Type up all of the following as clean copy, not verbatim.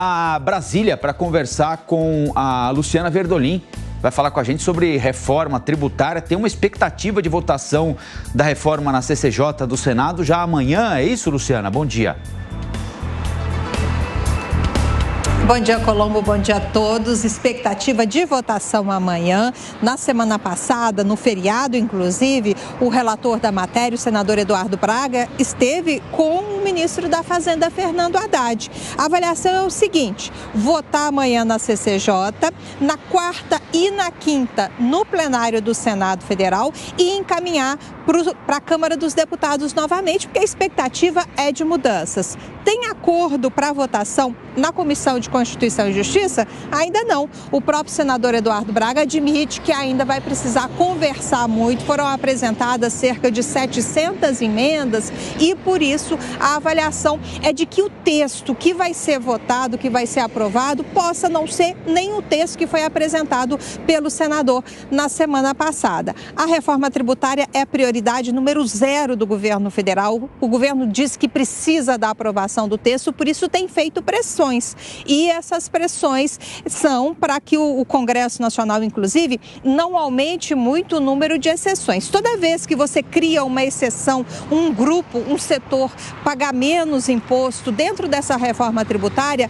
A Brasília para conversar com a Luciana Verdolim. Vai falar com a gente sobre reforma tributária. Tem uma expectativa de votação da reforma na CCJ do Senado já amanhã. É isso, Luciana? Bom dia. Bom dia, Colombo. Bom dia a todos. Expectativa de votação amanhã. Na semana passada, no feriado, inclusive, o relator da matéria, o senador Eduardo Braga, esteve com o ministro da Fazenda, Fernando Haddad. A avaliação é o seguinte: votar amanhã na CCJ, na quarta e na quinta no plenário do Senado Federal e encaminhar para a Câmara dos Deputados novamente, porque a expectativa é de mudanças. Tem acordo para votação na Comissão de Constituição e Justiça? Ainda não. O próprio senador Eduardo Braga admite que ainda vai precisar conversar muito. Foram apresentadas cerca de 700 emendas e, por isso, a avaliação é de que o texto que vai ser votado, que vai ser aprovado, possa não ser nem o texto que foi apresentado pelo senador na semana passada. A reforma tributária é a prioridade número 0 do governo federal. O governo diz que precisa da aprovação do texto, por isso tem feito pressões. E essas pressões são para que o Congresso Nacional, inclusive, não aumente muito o número de exceções. Toda vez que você cria uma exceção, um grupo, um setor pagar menos imposto dentro dessa reforma tributária,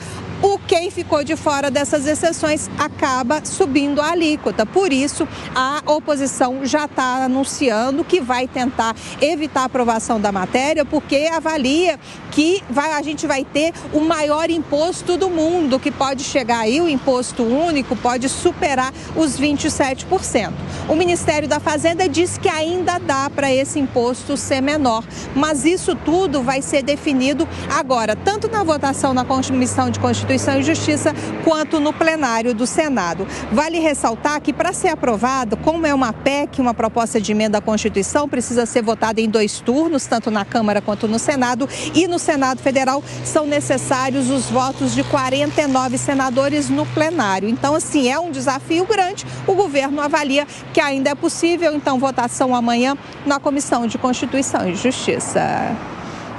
quem ficou de fora dessas exceções acaba subindo a alíquota. Por isso, a oposição já está anunciando que vai tentar evitar a aprovação da matéria, porque avalia que a gente vai ter o maior imposto do mundo, que pode chegar aí, o imposto único pode superar os 27%. O Ministério da Fazenda diz que ainda dá para esse imposto ser menor, mas isso tudo vai ser definido agora, tanto na votação na Comissão de Constituição e Justiça, quanto no plenário do Senado. Vale ressaltar que, para ser aprovado, como é uma PEC, uma proposta de emenda à Constituição, precisa ser votada em 2 turnos, tanto na Câmara quanto no Senado, e no Senado Federal são necessários os votos de 49 senadores no plenário. Então, assim, é um desafio grande. O governo avalia que ainda é possível, então, votação amanhã na Comissão de Constituição e Justiça.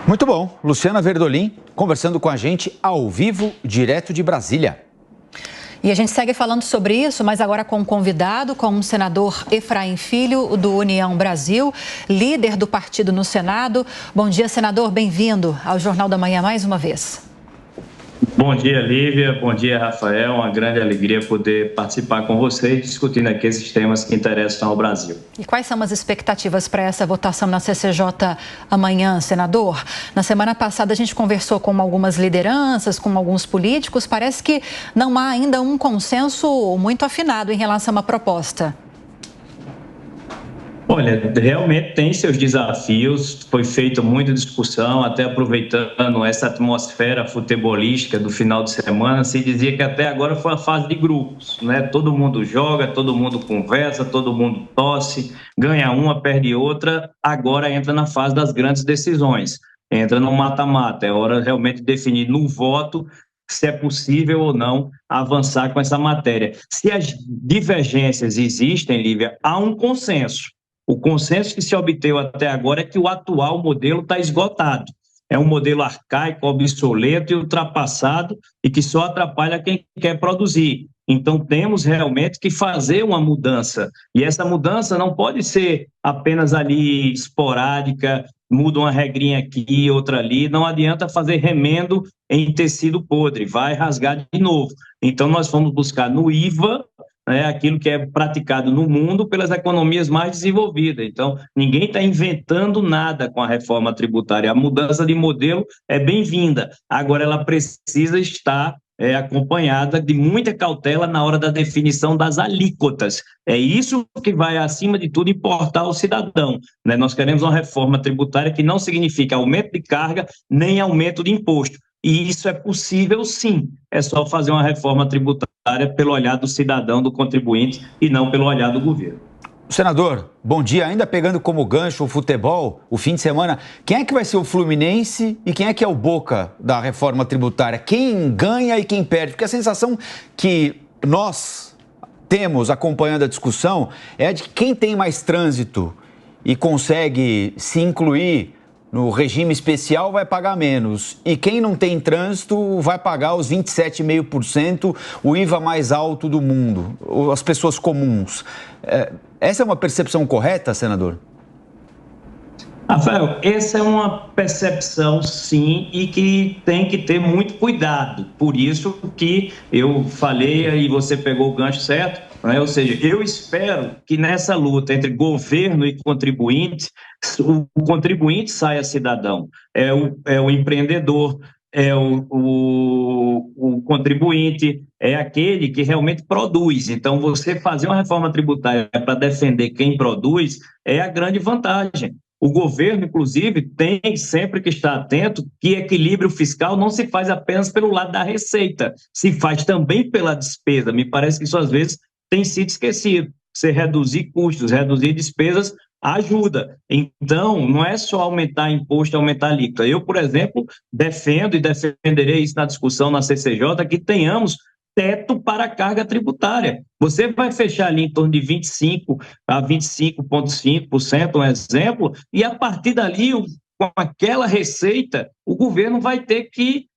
Muito bom. Luciana Verdolim conversando com a gente ao vivo, direto de Brasília. E a gente segue falando sobre isso, mas agora com um convidado, com o senador Efraim Filho, do União Brasil, líder do partido no Senado. Bom dia, senador. Bem-vindo ao Jornal da Manhã mais uma vez. Bom dia, Lívia. Bom dia, Rafael. Uma grande alegria poder participar com vocês, discutindo aqui esses temas que interessam ao Brasil. E quais são as expectativas para essa votação na CCJ amanhã, senador? Na semana passada a gente conversou com algumas lideranças, com alguns políticos. Parece que não há ainda um consenso muito afinado em relação a uma proposta. Olha, realmente tem seus desafios, foi feita muita discussão, até aproveitando essa atmosfera futebolística do final de semana, se dizia que até agora foi uma fase de grupos, né? Todo mundo joga, todo mundo conversa, todo mundo torce, ganha uma, perde outra, agora entra na fase das grandes decisões, entra no mata-mata, é hora realmente de definir no voto se é possível ou não avançar com essa matéria. Se as divergências existem, Lívia, há um consenso. O consenso que se obteve até agora é que o atual modelo está esgotado. É um modelo arcaico, obsoleto e ultrapassado e que só atrapalha quem quer produzir. Então, temos realmente que fazer uma mudança. E essa mudança não pode ser apenas ali esporádica, muda uma regrinha aqui, outra ali. Não adianta fazer remendo em tecido podre, vai rasgar de novo. Então, nós vamos buscar no IVA, aquilo que é praticado no mundo pelas economias mais desenvolvidas. Então, ninguém está inventando nada com a reforma tributária. A mudança de modelo é bem-vinda. Agora, ela precisa estar acompanhada de muita cautela na hora da definição das alíquotas. É isso que vai, acima de tudo, importar ao cidadão, né? Nós queremos uma reforma tributária que não significa aumento de carga nem aumento de imposto. E isso é possível, sim. É só fazer uma reforma tributária pelo olhar do cidadão, do contribuinte, e não pelo olhar do governo. Senador, bom dia. Ainda pegando como gancho o futebol, o fim de semana, quem é que vai ser o Fluminense e quem é que é o Boca da reforma tributária? Quem ganha e quem perde? Porque a sensação que nós temos acompanhando a discussão é de que quem tem mais trânsito e consegue se incluir no regime especial vai pagar menos. E quem não tem trânsito vai pagar os 27,5%, o IVA mais alto do mundo, as pessoas comuns. Essa é uma percepção correta, senador? Rafael, essa é uma percepção, sim, e que tem que ter muito cuidado. Por isso que eu falei e você pegou o gancho certo, né? Ou seja, eu espero que nessa luta entre governo e contribuinte, o contribuinte saia cidadão, é o empreendedor, é o contribuinte, é aquele que realmente produz. Então, você fazer uma reforma tributária para defender quem produz é a grande vantagem. O governo, inclusive, tem sempre que estar atento que equilíbrio fiscal não se faz apenas pelo lado da receita, se faz também pela despesa. Me parece que isso, às vezes, tem sido esquecido. Você reduzir custos, reduzir despesas, ajuda. Então, não é só aumentar imposto, aumentar alíquota. Eu, por exemplo, defendo e defenderei isso na discussão na CCJ, que tenhamos teto para a carga tributária. Você vai fechar ali em torno de 25% a 25,5%, um exemplo, e a partir dali, com aquela receita, o governo vai ter que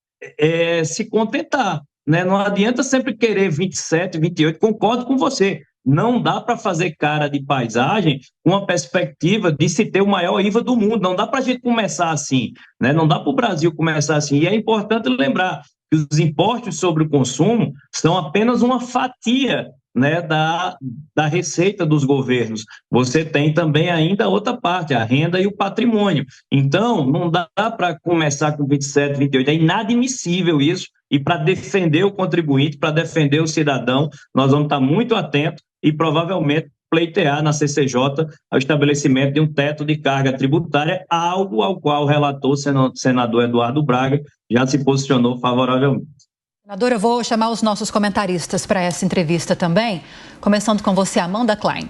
se contentar, né? Não adianta sempre querer 27%, 28%, concordo com você. Não dá para fazer cara de paisagem com a perspectiva de se ter o maior IVA do mundo. Não dá para a gente começar assim, né? Não dá para o Brasil começar assim. E é importante lembrar que os impostos sobre o consumo são apenas uma fatia, né, da receita dos governos. Você tem também ainda outra parte, a renda e o patrimônio. Então, não dá para começar com 27%, 28%. É inadmissível isso. E para defender o contribuinte, para defender o cidadão, nós vamos estar muito atentos e provavelmente pleitear na CCJ o estabelecimento de um teto de carga tributária, algo ao qual o relator, senador Eduardo Braga, já se posicionou favoravelmente. Senadora, eu vou chamar os nossos comentaristas para essa entrevista também, começando com você, Amanda Klein.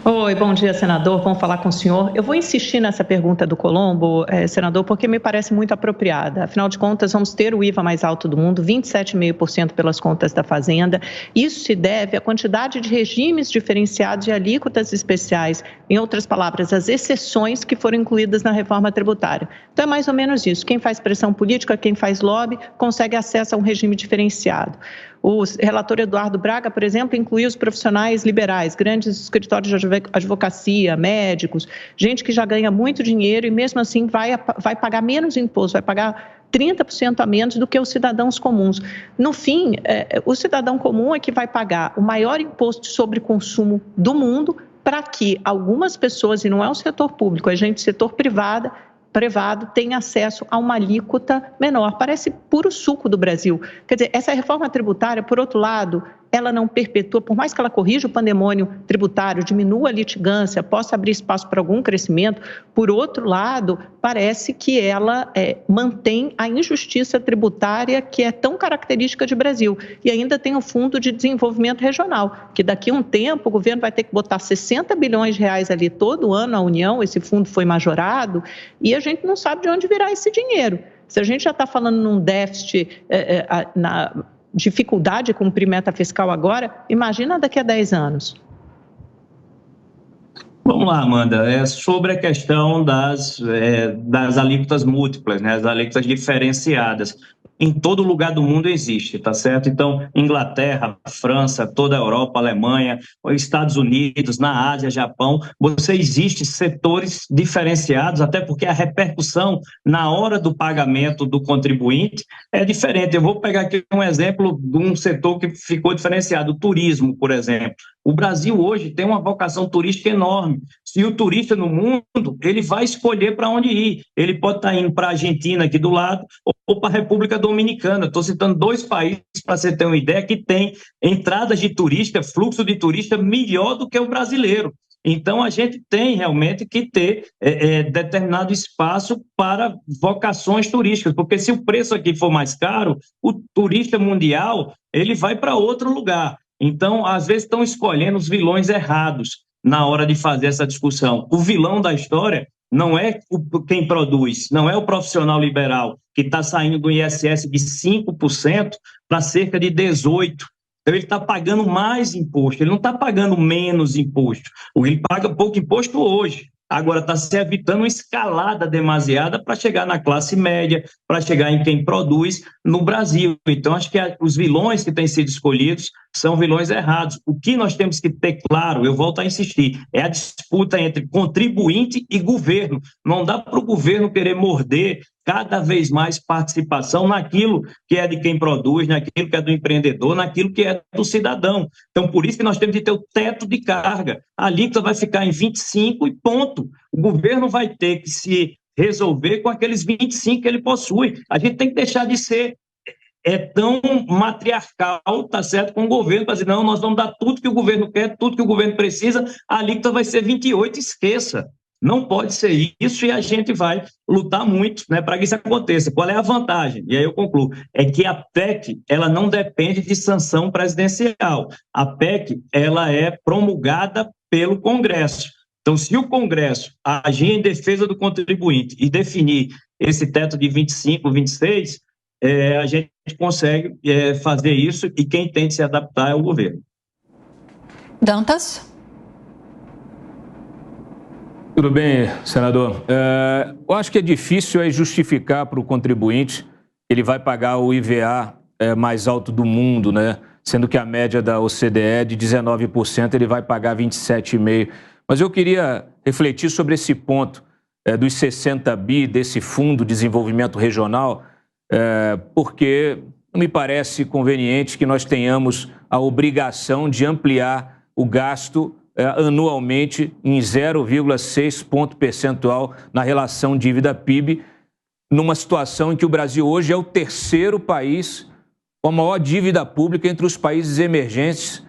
Oi, bom dia, senador. Vamos falar com o senhor. Eu vou insistir nessa pergunta do Colombo, senador, porque me parece muito apropriada. Afinal de contas, vamos ter o IVA mais alto do mundo, 27,5% pelas contas da Fazenda. Isso se deve à quantidade de regimes diferenciados e alíquotas especiais. Em outras palavras, as exceções que foram incluídas na reforma tributária. Então, é mais ou menos isso. Quem faz pressão política, quem faz lobby, consegue acesso a um regime diferenciado. O relator Eduardo Braga, por exemplo, incluiu os profissionais liberais, grandes escritórios de advocacia, médicos, gente que já ganha muito dinheiro e mesmo assim vai pagar menos imposto, vai pagar 30% a menos do que os cidadãos comuns. No fim, o cidadão comum é que vai pagar o maior imposto sobre consumo do mundo para que algumas pessoas, e não é o setor público, é gente do setor privado, tem acesso a uma alíquota menor. Parece puro suco do Brasil. Quer dizer, essa reforma tributária, por outro lado, ela não perpetua, por mais que ela corrija o pandemônio tributário, diminua a litigância, possa abrir espaço para algum crescimento, por outro lado, parece que ela mantém a injustiça tributária que é tão característica de Brasil. E ainda tem o Fundo de Desenvolvimento Regional, que daqui a um tempo o governo vai ter que botar 60 bilhões de reais ali todo ano à União, esse fundo foi majorado, e a gente não sabe de onde virá esse dinheiro. Se a gente já está falando num déficit na dificuldade de cumprir meta fiscal agora, imagina daqui a 10 anos. Vamos lá, Amanda, sobre a questão das alíquotas múltiplas, né, as alíquotas diferenciadas. Em todo lugar do mundo existe, tá certo? Então, Inglaterra, França, toda a Europa, Alemanha, Estados Unidos, na Ásia, Japão, existem setores diferenciados, até porque a repercussão na hora do pagamento do contribuinte é diferente. Eu vou pegar aqui um exemplo de um setor que ficou diferenciado, o turismo, por exemplo. O Brasil hoje tem uma vocação turística enorme. Se o turista no mundo, ele vai escolher para onde ir. Ele pode estar indo para a Argentina, aqui do lado, ou para a República Dominicana. Estou citando 2 países, para você ter uma ideia, que tem entradas de turista, fluxo de turista melhor do que o brasileiro. Então, a gente tem realmente que ter determinado espaço para vocações turísticas, porque se o preço aqui for mais caro, o turista mundial ele vai para outro lugar. Então, às vezes, estão escolhendo os vilões errados na hora de fazer essa discussão. O vilão da história não é quem produz, não é o profissional liberal que está saindo do ISS de 5% para cerca de 18%. Então, ele está pagando mais imposto, ele não está pagando menos imposto. Ele paga pouco imposto hoje, Agora está se evitando uma escalada demasiada para chegar na classe média, para chegar em quem produz no Brasil. Então, acho que os vilões que têm sido escolhidos são vilões errados. O que nós temos que ter claro, eu volto a insistir, é a disputa entre contribuinte e governo. Não dá para o governo querer morder cada vez mais participação naquilo que é de quem produz, naquilo que é do empreendedor, naquilo que é do cidadão. Então, por isso que nós temos que ter o teto de carga. A alíquota vai ficar em 25 e ponto. O governo vai ter que se resolver com aqueles 25 que ele possui. A gente tem que deixar de ser tão matriarcal, tá certo, com o governo, para dizer, não, nós vamos dar tudo que o governo quer, tudo que o governo precisa, a alíquota vai ser 28, esqueça. Não pode ser isso e a gente vai lutar muito, né, para que isso aconteça. Qual é a vantagem? E aí eu concluo. É que a PEC ela não depende de sanção presidencial. A PEC ela é promulgada pelo Congresso. Então, se o Congresso agir em defesa do contribuinte e definir esse teto de 25, 26, a gente consegue fazer isso e quem tem de se adaptar é o governo. Dantas? Tudo bem, senador. Eu acho que é difícil justificar para o contribuinte que ele vai pagar o IVA mais alto do mundo, né? Sendo que a média da OCDE é de 19%, ele vai pagar 27,5%. Mas eu queria refletir sobre esse ponto dos 60 bi desse Fundo de Desenvolvimento Regional, porque não me parece conveniente que nós tenhamos a obrigação de ampliar o gasto anualmente em 0,6 ponto percentual na relação dívida-PIB, numa situação em que o Brasil hoje é o terceiro país com a maior dívida pública entre os países emergentes,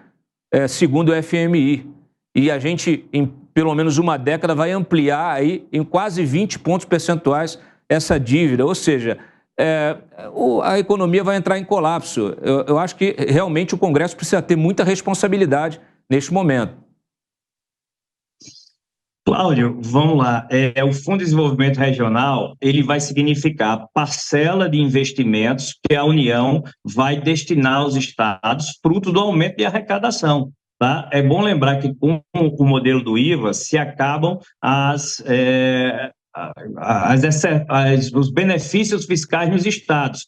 segundo o FMI. E a gente, em pelo menos uma década, vai ampliar aí em quase 20 pontos percentuais essa dívida, ou seja, a economia vai entrar em colapso. Eu acho que realmente o Congresso precisa ter muita responsabilidade neste momento. Cláudio, vamos lá. O Fundo de Desenvolvimento Regional, ele vai significar a parcela de investimentos que a União vai destinar aos estados, fruto do aumento de arrecadação. Tá? É bom lembrar que com o modelo do IVA se acabam os benefícios fiscais nos estados.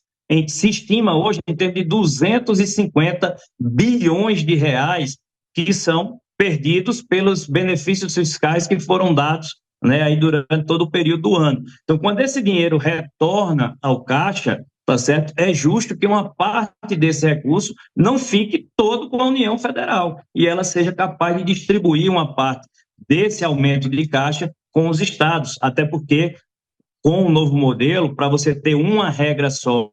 Se estima hoje em termos de 250 bilhões de reais que são perdidos pelos benefícios fiscais que foram dados, né, aí durante todo o período do ano. Então, quando esse dinheiro retorna ao caixa, tá certo? É justo que uma parte desse recurso não fique todo com a União Federal e ela seja capaz de distribuir uma parte desse aumento de caixa com os estados, até porque com o novo modelo, para você ter uma regra só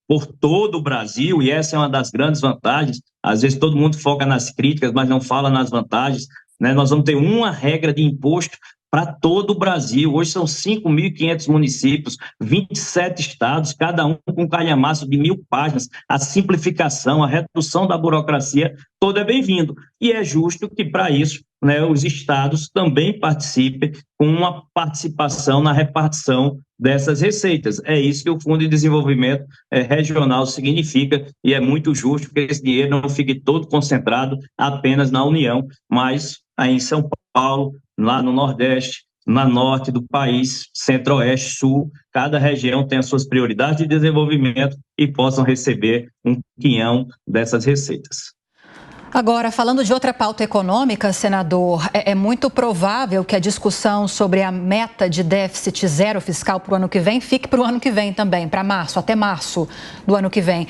por todo o Brasil, e essa é uma das grandes vantagens, às vezes todo mundo foca nas críticas, mas não fala nas vantagens, né? Nós vamos ter uma regra de imposto para todo o Brasil. Hoje são 5.500 municípios, 27 estados, cada um com um calhamaço de 1.000 páginas. A simplificação, a redução da burocracia, todo é bem-vindo. E é justo que, para isso, né, os estados também participem com uma participação na repartição dessas receitas. É isso que o Fundo de Desenvolvimento Regional significa, e é muito justo que esse dinheiro não fique todo concentrado apenas na União, mas aí em São Paulo, lá no Nordeste, na Norte do país, Centro-Oeste, Sul, cada região tem as suas prioridades de desenvolvimento e possam receber um quinhão dessas receitas. Agora, falando de outra pauta econômica, senador, é muito provável que a discussão sobre a meta de déficit zero fiscal para o ano que vem fique para o ano que vem também, para março, até março do ano que vem.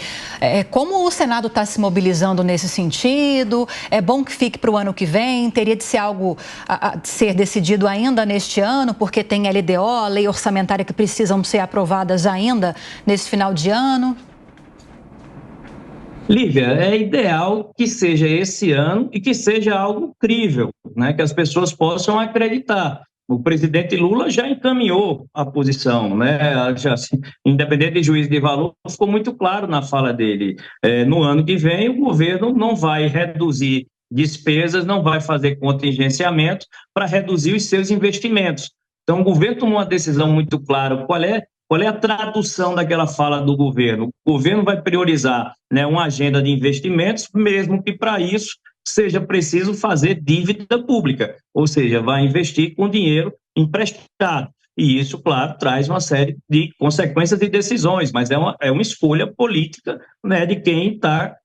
Como o Senado está se mobilizando nesse sentido? É bom que fique para o ano que vem? Teria de ser algo a ser decidido ainda neste ano, porque tem LDO, lei orçamentária, que precisam ser aprovadas ainda nesse final de ano? Lívia, é ideal que seja esse ano e que seja algo crível, né, que as pessoas possam acreditar. O presidente Lula já encaminhou a posição, né, independente de juízo de valor, ficou muito claro na fala dele. No ano que vem, o governo não vai reduzir despesas, não vai fazer contingenciamento para reduzir os seus investimentos. Então, o governo tomou uma decisão muito clara. Qual é a tradução daquela fala do governo? O governo vai priorizar, né, uma agenda de investimentos, mesmo que para isso seja preciso fazer dívida pública, ou seja, vai investir com dinheiro emprestado. E isso, claro, traz uma série de consequências e decisões, mas é uma escolha política, né, de quem está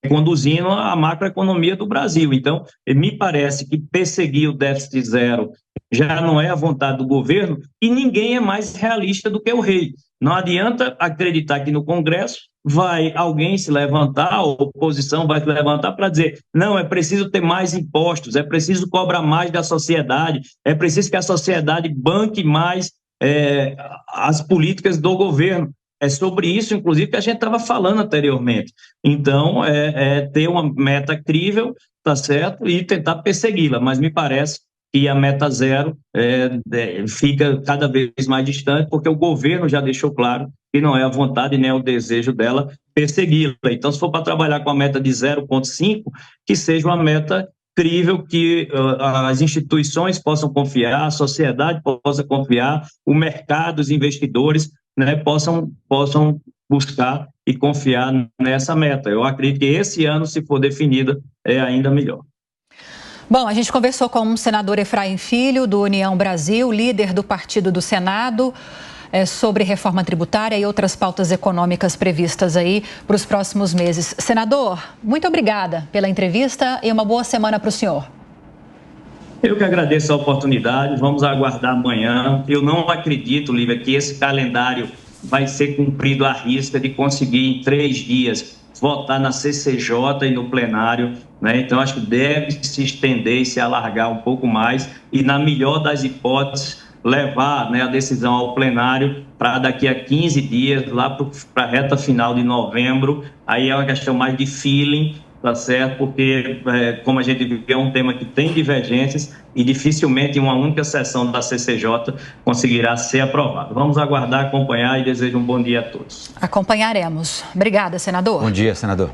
conduzindo a macroeconomia do Brasil. Então, me parece que perseguir o déficit zero já não é a vontade do governo e ninguém é mais realista do que o rei. Não adianta acreditar que no Congresso vai alguém se levantar, a oposição vai se levantar para dizer não, é preciso ter mais impostos, é preciso cobrar mais da sociedade, é preciso que a sociedade banque mais as políticas do governo. É sobre isso, inclusive, que a gente estava falando anteriormente. Então, ter uma meta crível, tá certo, e tentar persegui-la, mas me parece que a meta zero fica cada vez mais distante, porque o governo já deixou claro que não é a vontade nem o desejo dela persegui-la. Então, se for para trabalhar com a meta de 0,5, que seja uma meta crível, que as instituições possam confiar, a sociedade possa confiar, o mercado, os investidores, né, possam buscar e confiar nessa meta. Eu acredito que esse ano, se for definida, é ainda melhor. Bom, a gente conversou com o senador Efraim Filho, do União Brasil, líder do partido do Senado, sobre reforma tributária e outras pautas econômicas previstas aí para os próximos meses. Senador, muito obrigada pela entrevista e uma boa semana para o senhor. Eu que agradeço a oportunidade, vamos aguardar amanhã. Eu não acredito, Lívia, que esse calendário vai ser cumprido à risca de conseguir em 3 dias votar na CCJ e no plenário, né? Então, acho que deve se estender e se alargar um pouco mais e, na melhor das hipóteses, levar, né, a decisão ao plenário para daqui a 15 dias, lá para a reta final de novembro. Aí é uma questão mais de feeling, tá certo? Porque, como a gente vê, é um tema que tem divergências e dificilmente em uma única sessão da CCJ conseguirá ser aprovado. Vamos aguardar, acompanhar e desejo um bom dia a todos. Acompanharemos. Obrigada, senador. Bom dia, senador.